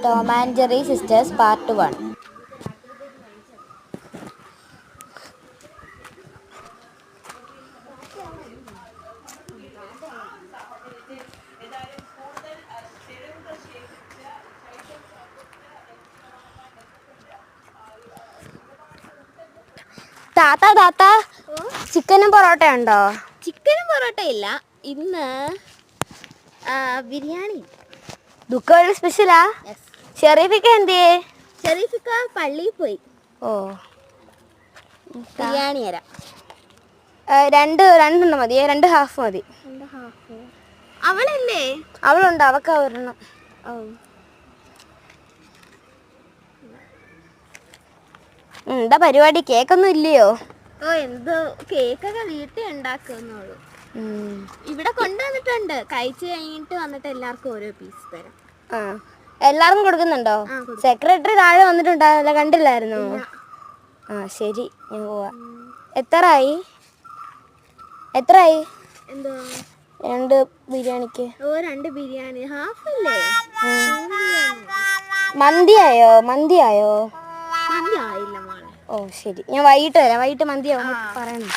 Tom and Jerry sisters part 1. താത്ത ചിക്കനും പൊറോട്ട ഉണ്ടോ? ചിക്കനും പൊറോട്ട ഇല്ല, ഇന്ന് ബിരിയാണി. ദുഃഖം സ്പെഷ്യലാ. ഷെറീഫിക്ക എന്തിയേ? ഷെറീഫിക്ക പള്ളിയിൽ പോയി. ഓ, ബിരിയാണി തരാം. രണ്ടെണ്ണം മതിയേ? 2 ഹാഫ് മതി. അവളല്ലേ? അവളുണ്ട്, അവൾക്ക് ഒരെണ്ണം. എന്താ പരിപാടി? കേക്കൊന്നും ഇല്ലയോ? എന്തോ കേക്കൊക്കെ വീട്ടിൽ ഉണ്ടാക്കുന്നുള്ളൂ. ഇവിടെ കൊണ്ടുവന്നിട്ടുണ്ട്. കഴിച്ചു കഴിഞ്ഞിട്ട് വന്നിട്ട് എല്ലാവർക്കും ഓരോ പീസ് തരാം. എല്ലാവർക്കും കൊടുക്കുന്നുണ്ടോ? സെക്രട്ടറി താഴെ വന്നിട്ടുണ്ടാവില്ല, കണ്ടില്ലായിരുന്നോ? ശരി, ഞാൻ പോവാ. എത്രയായി? എന്തോ 2 ബിരിയാണിക്ക്? 2 ബിരിയാണി ഹാഫ് അല്ലേ? മന്തിയായോ? മന്തി ആയില്ല മോളെ. ഓ ശരി, ഞാൻ വൈകിട്ട് വരാം. വൈകിട്ട് മന്തിയാവും പറയണം.